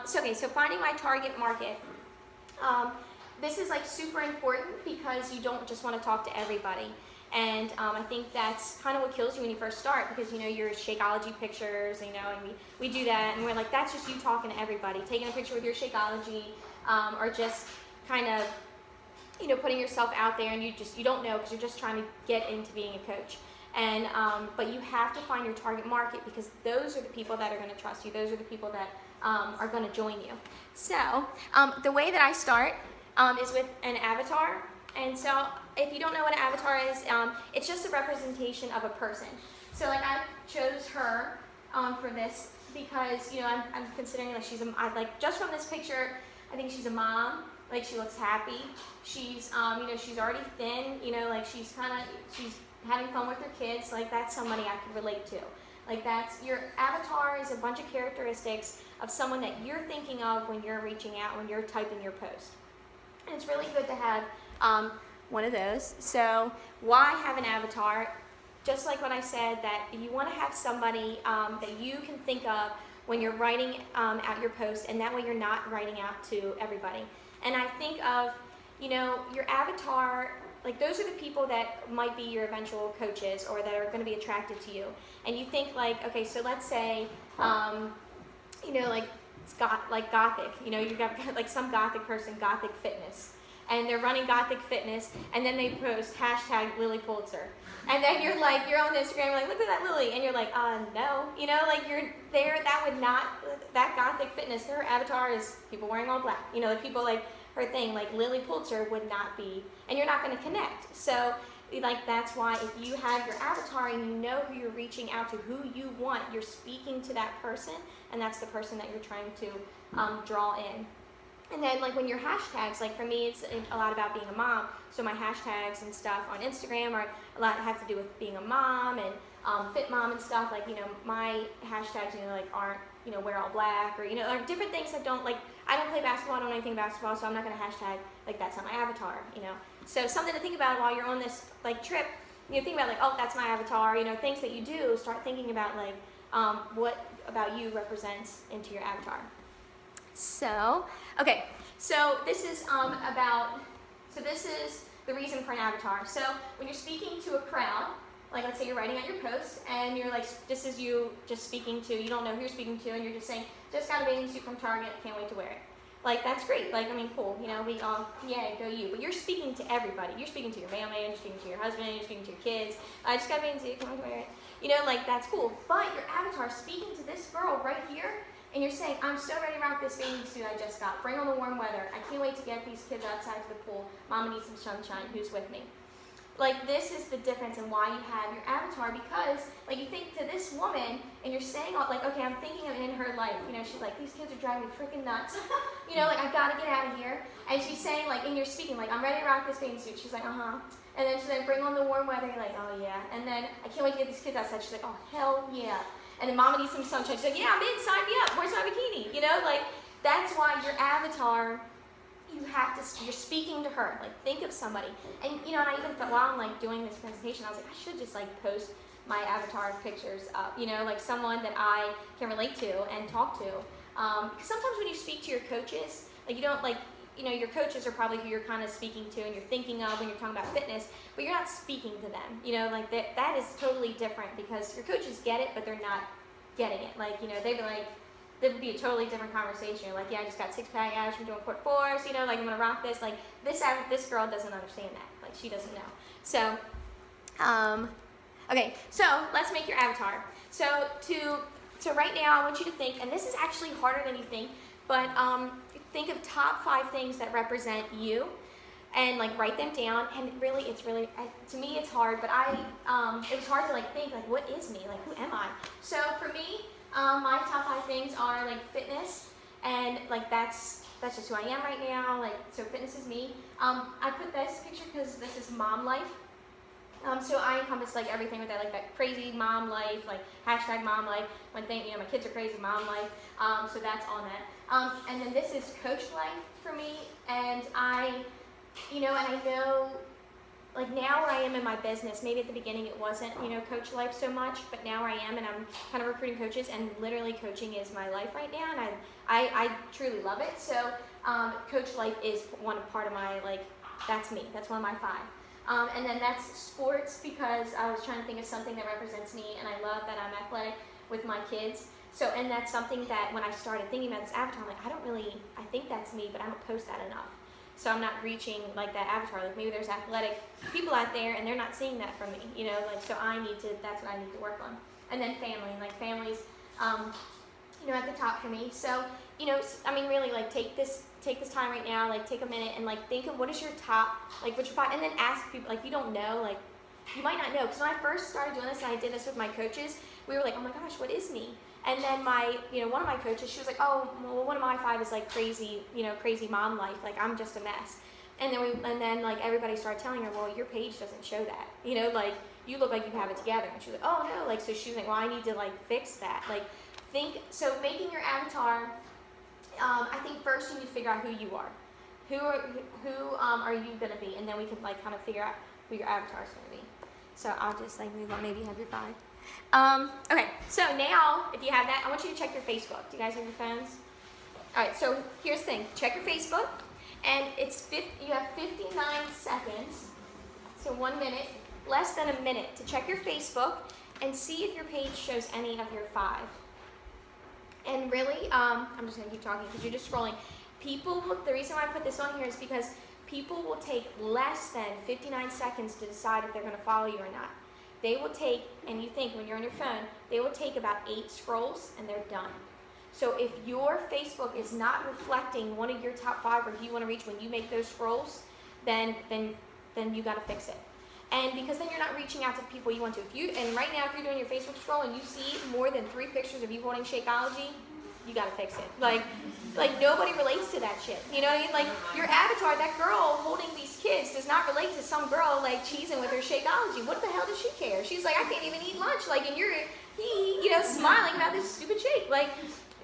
So finding my target market. This is like super important because you don't just want to talk to everybody. And I think that's kind of what kills you when you first start, because your Shakeology pictures, and we do that, and we're like, that's just you talking to everybody, taking a picture with your Shakeology, or just kind of putting yourself out there, and you don't know because you're just trying to get into being a coach. And but you have to find your target market, because those are the people that are going to trust you. Those are the people that are going to join you. So the way that I start is with an avatar. And so if you don't know what an avatar is, it's just a representation of a person. So like I chose her for this because I'm considering like like just from this picture, I think she's a mom. Like she looks happy. She's she's already thin. Like she's having fun with her kids. Like that's somebody I could relate to. Like that's your avatar is a bunch of characteristics of someone that you're thinking of when you're reaching out, when you're typing your post. And it's really good to have one of those. So why have an avatar? Just like what I said, that you want to have somebody that you can think of when you're writing out your post, and that way you're not writing out to everybody. And I think of, your avatar, like those are the people that might be your eventual coaches or that are going to be attracted to you. And you think like, okay, so let's say, like like Gothic, you've got like some Gothic person, Gothic Fitness, and they're running Gothic Fitness, and then they post hashtag Lily Pulitzer. And then you're on Instagram, you're like, look at that Lily, and you're like, no, like you're there, that Gothic Fitness, their avatar is people wearing all black, like people like her thing, like Lily Pulitzer would not be, and you're not going to connect. So like that's why if you have your avatar and you know who you're reaching out to, who you want, you're speaking to that person, and that's the person that you're trying to draw in. And then like when your hashtags, like for me it's a lot about being a mom, so my hashtags and stuff on Instagram are a lot have to do with being a mom and fit mom and stuff. Like my hashtags like aren't wear all black, or like different things that don't, like I don't play basketball, I don't know anything about basketball, so I'm not going to hashtag like that's not my avatar. So something to think about while you're on this like trip. Think about like, oh, that's my avatar. Things that you do, start thinking about like what about you represents into your avatar. So, okay, so this is this is the reason for an avatar. So when you're speaking to a crowd, like let's say you're writing out your post, and you're like, this is you just speaking to, you don't know who you're speaking to, and you're just saying, just got a bathing suit from Target, can't wait to wear it. Like, that's great, like, I mean, cool, we all, yeah, go you. But you're speaking to everybody. You're speaking to your mailman, you're speaking to your husband, you're speaking to your kids. I just got a bathing suit, can't wait to wear it. Like, that's cool. But your avatar speaking to this girl right here, and you're saying, I'm so ready to rock this bathing suit I just got. Bring on the warm weather. I can't wait to get these kids outside to the pool. Mama needs some sunshine. Who's with me? Like, this is the difference in why you have your avatar, because, like, you think to this woman, and you're saying, like, okay, I'm thinking of in her life. She's like, these kids are driving me freaking nuts. Like, I gotta get out of here. And she's saying, like, and you're speaking, like, I'm ready to rock this bathing suit. She's like, uh-huh. And then she's like, bring on the warm weather. You're like, oh, yeah. And then, I can't wait to get these kids outside. She's like, oh, hell yeah. And then Mama needs some sunshine. She's like, yeah, I'm in, sign me up. Where's my bikini? Like, that's why your avatar, you're speaking to her. Like, think of somebody. And, and I even thought, while I'm, like, doing this presentation, I was like, I should just, like, post my avatar pictures up, like someone that I can relate to and talk to. Because sometimes when you speak to your coaches, like, you don't, like, your coaches are probably who you're kind of speaking to and you're thinking of when you're talking about fitness, but you're not speaking to them. Like that is totally different, because your coaches get it, but they're not getting it. Like, they'd be like, there would be a totally different conversation. You're like, yeah, I just got six-pack abs from doing core force, like I'm gonna rock this. Like this girl doesn't understand that. Like she doesn't know. So, okay, so let's make your avatar. So right now I want you to think, and this is actually harder than you think, but think of top 5 things that represent you, and like write them down. And really, to me it's hard, but it was hard to like think like, what is me? Like, who am I? So for me, my top 5 things are like fitness, and like that's just who I am right now. Like, so fitness is me. I put this picture because this is mom life. So I encompass like everything with that, like that crazy mom life, like hashtag mom life. When my kids are crazy, mom life. So that's on that. And then this is coach life for me, and I know like now where I am in my business, maybe at the beginning it wasn't, coach life so much, but now where I am and I'm kind of recruiting coaches, and literally coaching is my life right now, and I truly love it. So coach life is one part of my, that's me. That's one of my 5. And then that's sports, because I was trying to think of something that represents me, and I love that I'm athletic with my kids. So, and that's something that when I started thinking about this avatar, I'm like, I think that's me, but I don't post that enough. So I'm not reaching like that avatar. Like maybe there's athletic people out there and they're not seeing that from me, so that's what I need to work on. And then family, families, at the top for me. So, really take this time right now, take a minute and think of what is your top, what's your 5, and then ask people, if you don't know, you might not know. Because when I first started doing this, and I did this with my coaches, we were like, oh my gosh, what is me? And then one of my coaches, she was like, oh, well, one of my 5 is crazy, crazy mom life. I'm just a mess. And then everybody started telling her, well, your page doesn't show that. You look like you have it together. And she was like, oh no, so she was like, well, I need to fix that. So making your avatar, I think first you need to figure out who you are. Who are you gonna be? And then we can kind of figure out who your avatar is gonna be. So I'll just move on. Maybe you have your 5. Okay, so now, if you have that, I want you to check your Facebook. Do you guys have your phones? Alright, so here's the thing. Check your Facebook, and you have 59 seconds, so 1 minute, less than a minute, to check your Facebook and see if your page shows any of your 5. And really, I'm just going to keep talking because you're just scrolling. The reason why I put this on here is because people will take less than 59 seconds to decide if they're going to follow you or not. They will take, and you think when you're on your phone, they will take about 8 scrolls and they're done. So if your Facebook is not reflecting one of your top 5 or who you want to reach when you make those scrolls, then you got to fix it. And because then you're not reaching out to the people you want to. And right now, if you're doing your Facebook scroll and you see more than 3 pictures of you holding Shakeology, you got to fix it. Nobody relates to that shit. You know what I mean? Your avatar, that girl holding these kids, does not relate to some girl cheesing with her Shakeology. What the hell does she care? She's like, I can't even eat lunch. And you're, smiling about this stupid shake.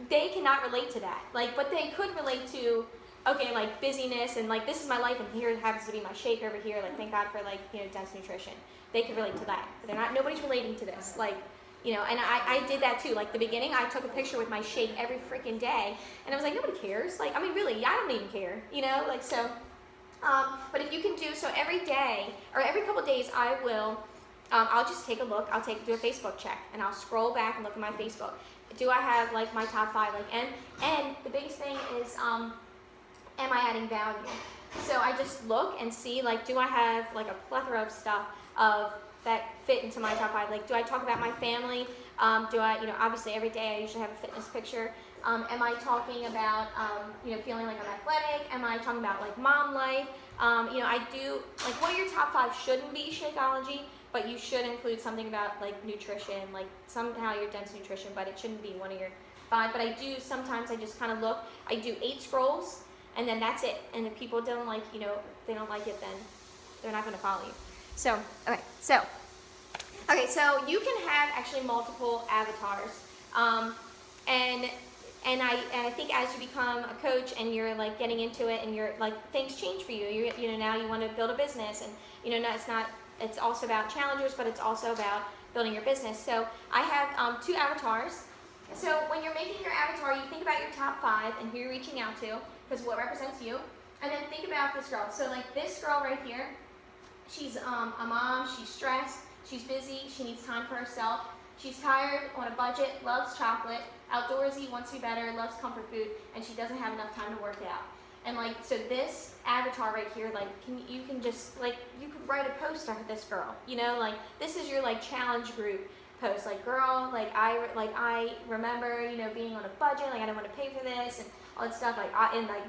They cannot relate to that. But they could relate to, okay, busyness and this is my life and here happens to be my shake over here. Thank God for dense nutrition. They could relate to that. But they're not. Nobody's relating to this. And I did that too. The beginning, I took a picture with my shake every freaking day, and I was like, nobody cares. Really, I don't even care. So. But if you can do so every day or every couple of days, I will. I'll just take a look. Do a Facebook check, and I'll scroll back and look at my Facebook. Do I have my top 5? And the biggest thing is, am I adding value? So I just look and see do I have a plethora of stuff that fit into my top 5. Do I talk about my family? Do I, obviously every day I usually have a fitness picture. Am I talking about, feeling like I'm athletic? Am I talking about mom life? I do, one of your top 5 shouldn't be Shakeology, but you should include something about nutrition, somehow your dense nutrition, but it shouldn't be one of your 5. But I do, sometimes I just kind of look, I do 8 scrolls, and then that's it. And if people don't they don't like it, then they're not going to follow you. So you can have actually multiple avatars, and I think as you become a coach and you're getting into it and you're things change for you. Now you want to build a business, and it's also about challengers, but it's also about building your business. So I have 2 avatars. So when you're making your avatar, you think about your top 5 and who you're reaching out to, because what represents you, and then think about this girl. So this girl right here. She's a mom, she's stressed, she's busy, she needs time for herself, she's tired, on a budget, loves chocolate, outdoorsy, wants to be better, loves comfort food, and she doesn't have enough time to work out. And so this avatar right here, you could write a post on this girl, this is your challenge group post, girl, I remember, being on a budget, I didn't want to pay for this, and all that stuff,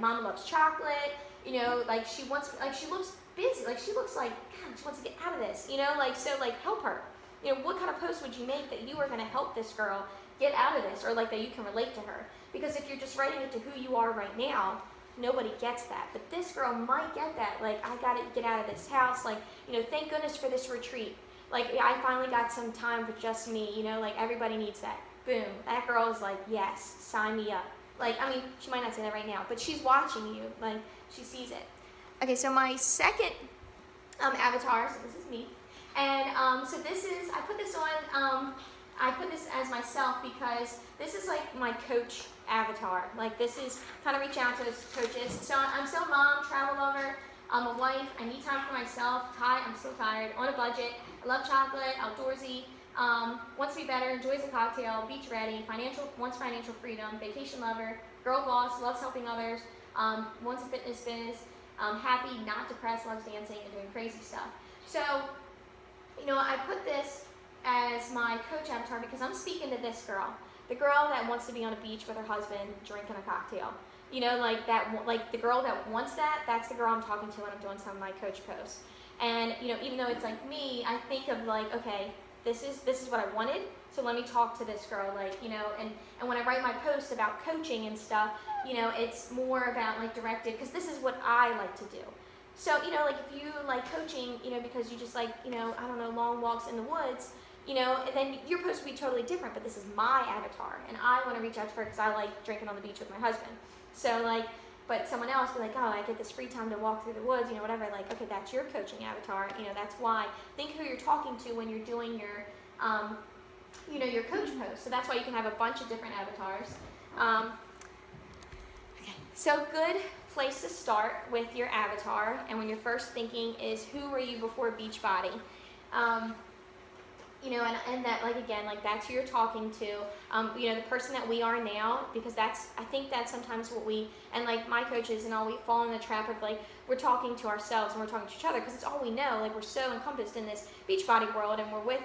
mom loves chocolate, she wants, she looks busy, she looks God, she wants to get out of this, help her. What kind of post would you make that you are going to help this girl get out of this, or that you can relate to her? Because if you're just writing it to who you are right now, nobody gets that. But this girl might get that, I got to get out of this house, thank goodness for this retreat. I finally got some time for just me, everybody needs that. Boom. That girl is yes, sign me up. She might not say that right now, but she's watching you, she sees it. Okay, so my second avatar. So this is me. And so this is, I put this on, I put this as myself because this is like my coach avatar. Like this is kind of reach out to coaches. So I'm still a mom, travel lover, I'm a wife, I need time for myself, I'm still tired, on a budget, I love chocolate, outdoorsy, wants to be better, enjoys a cocktail, beach ready, wants financial freedom, vacation lover, girl boss, loves helping others, wants a fitness biz, happy, not depressed, loves dancing and doing crazy stuff. So, you know, I put this as my coach avatar because I'm speaking to this girl, the girl that wants to be on a beach with her husband drinking a cocktail. You know, like that, like the girl that wants that, that's the girl I'm talking to when I'm doing some of my coach posts. And, you know, even though it's like me, I think of like, okay, this is what I wanted, so let me talk to this girl, like, you know, and when I write my posts about coaching and stuff, you know, it's more about like directed, because this is what I like to do. So, you know, like if you like coaching, you know, because you just like, you know, I don't know, long walks in the woods, you know, and then your post would be totally different, but this is my avatar, and I want to reach out to her because I like drinking on the beach with my husband. So like, but someone else be like, oh, I get this free time to walk through the woods, you know, whatever. Like, okay, that's your coaching avatar. You know, that's why. Think who you're talking to when you're doing your, you know, your coach post. So that's why you can have a bunch of different avatars. Okay. So good place to start with your avatar, and when you're first thinking is who were you before Beachbody? You know, and that, like, again, like, that's who you're talking to, you know, the person that we are now, because that's, I think that's sometimes what we, and, like, my coaches and all, we fall in the trap of, like, we're talking to ourselves and we're talking to each other, because it's all we know, like, we're so encompassed in this Beachbody world, and we're with,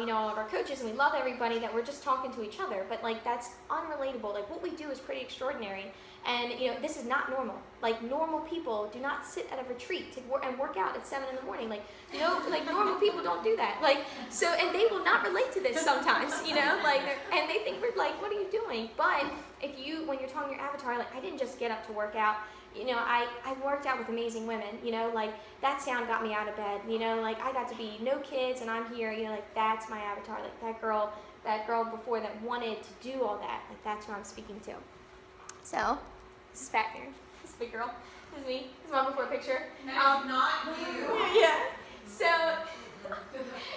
you know, all of our coaches, and we love everybody, that we're just talking to each other, but, like, that's unrelatable. Like, what we do is pretty extraordinary, and, you know, this is not normal. Like, normal people do not sit at a retreat and work out at 7 in the morning. Like, you know, like, normal people don't do that. Like, so, and they will not relate to this sometimes, you know, like, and they think we're like, what are you doing? But if you, when you're talking your avatar, like, I didn't just get up to work out. You know, I worked out with amazing women, you know, like, that sound got me out of bed, you know, like, I got to be no kids and I'm here, you know, like, that's my avatar, like, that girl before that wanted to do all that, like, that's who I'm speaking to. So, this is Fat Mirror, this is big girl, this is me, this is my before picture. That's not you. Yeah, so,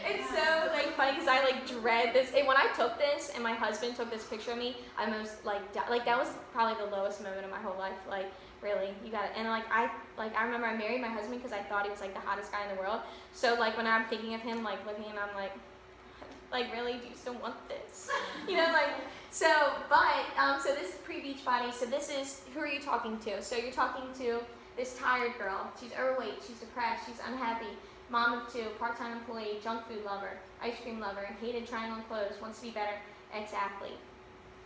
it's so, like, funny, because I, like, dread this, and when I took this, and my husband took this picture of me, I almost, like, that was probably the lowest moment of my whole life, like, really, you got it. And like I remember I married my husband because I thought he was like the hottest guy in the world. So like when I'm thinking of him, like looking at him, I'm like really, do you still want this? You know, like, so, but, so this is pre-Beachbody. So this is, who are you talking to? So you're talking to this tired girl. She's overweight, she's depressed, she's unhappy, mom of 2, part-time employee, junk food lover, ice cream lover, hated trying on clothes, wants to be better, ex-athlete.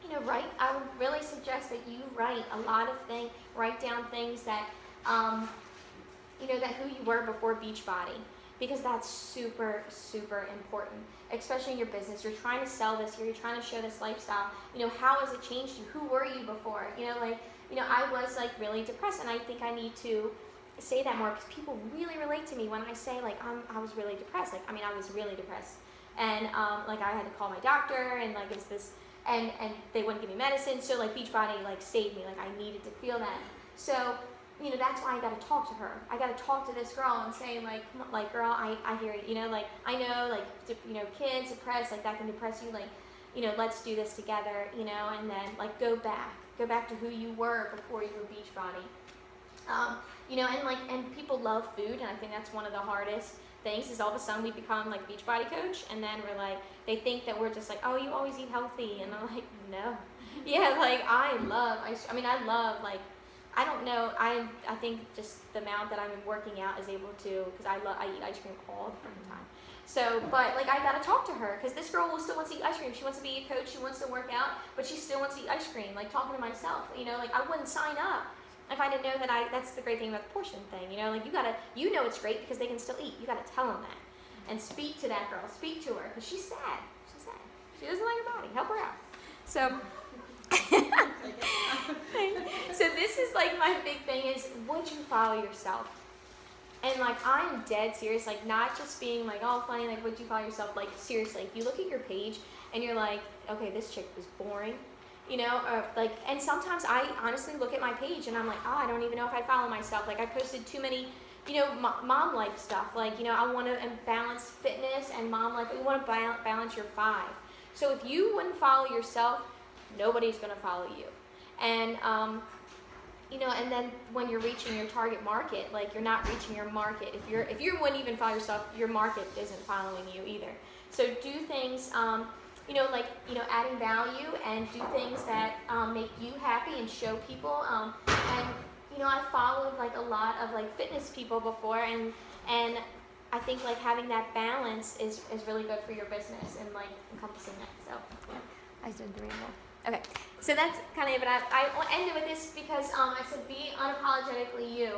You know, I would really suggest that you write a lot of things, write down things that, you know, that who you were before Beachbody, because that's super, super important, especially in your business. You're trying to sell this here, you're trying to show this lifestyle. You know, how has it changed you? Who were you before? You know, like, you know, I was like really depressed, and I think I need to say that more because people really relate to me when I say like I was really depressed. Like, I mean, I was really depressed, and like I had to call my doctor, and like it's this. And they wouldn't give me medicine, so like Beachbody like saved me. Like I needed to feel that. So, you know, that's why I got to talk to her. I got to talk to this girl and say like, like girl, I hear you. You know, like I know like you know kids depressed, like that can depress you. Like, you know, let's do this together. You know, and then like go back to who you were before you were Beachbody. You know, and people love food, and I think that's one of the hardest things is all of a sudden we become like Beachbody coach, and then we're like, they think that we're just like, oh, you always eat healthy, and I'm like, no. Yeah, like I love like, I don't know, I think just the amount that I'm working out is able to, because I eat ice cream all the freaking time. So, but like I gotta talk to her, because this girl will still wants to eat ice cream. She wants to be a coach, she wants to work out, but she still wants to eat ice cream. Like talking to myself, you know, like I wouldn't sign up if I didn't know that that's the great thing about the portion thing, you know, like you know it's great because they can still eat. You gotta tell them that. And speak to that girl, speak to her, because she's sad. She's sad. She doesn't like her body. Help her out. So, so this is like my big thing is, would you follow yourself? And like, I'm dead serious, like not just being like, oh, funny, like, would you follow yourself? Like, seriously, if you look at your page and you're like, okay, this chick was boring, you know, or like, and sometimes I honestly look at my page and I'm like, oh, I don't even know if I follow myself. Like I posted too many, you know, mom life stuff. Like, you know, I want to balance fitness and mom life. You want to balance your 5. So if you wouldn't follow yourself, nobody's going to follow you. And, you know, and then when you're reaching your target market, like you're not reaching your market. If you wouldn't even follow yourself, your market isn't following you either. So do things, you know, like, you know, adding value and do things that make you happy and show people. And, you know, I followed like a lot of like fitness people before, and I think like having that balance is really good for your business and like encompassing that. So yeah, I did the rainbow. Okay, so that's kind of it. But I ended with this because I said be unapologetically you,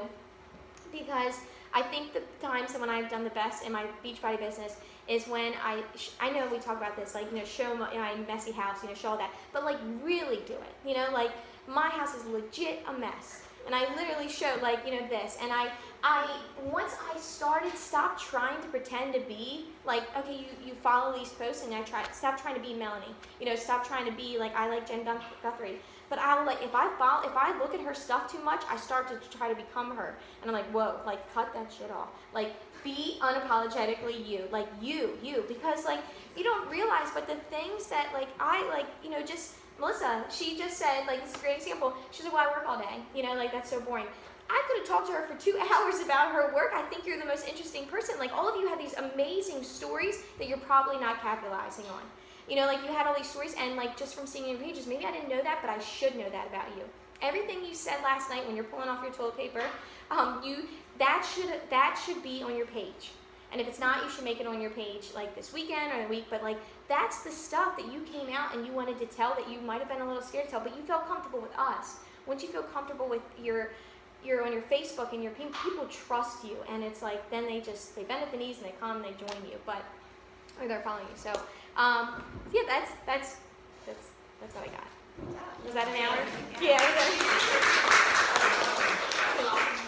because I think the times when I've done the best in my Beachbody business is when I know we talk about this, like, you know, show my messy house, you know, show all that, but like really do it, you know, like my house is legit a mess, and I literally showed like, you know, this, and I once I stopped trying to pretend to be like, okay, you follow these posts, and stop trying to be Melanie, you know, stop trying to be like I like Jen Guthrie. But I'll like if I look at her stuff too much, I start to try to become her, and I'm like, whoa, like cut that shit off. Like be unapologetically you, like you, because like you don't realize, but the things that like I like, you know, just Melissa, she just said like this is a great example. She's like, well, I work all day, you know, like that's so boring. I could have talked to her for 2 hours about her work. I think you're the most interesting person. Like all of you have these amazing stories that you're probably not capitalizing on. You know, like you had all these stories, and like just from seeing your pages, maybe I didn't know that, but I should know that about you. Everything you said last night when you're pulling off your toilet paper, that should be on your page. And if it's not, you should make it on your page like this weekend or the week. But like that's the stuff that you came out and you wanted to tell that you might have been a little scared to tell, but you felt comfortable with us. Once you feel comfortable with you're on your Facebook and your people trust you, and it's like then they bend at the knees and they come and they join you, or they're following you. So yeah, that's what I got. Was that an hour? Yeah.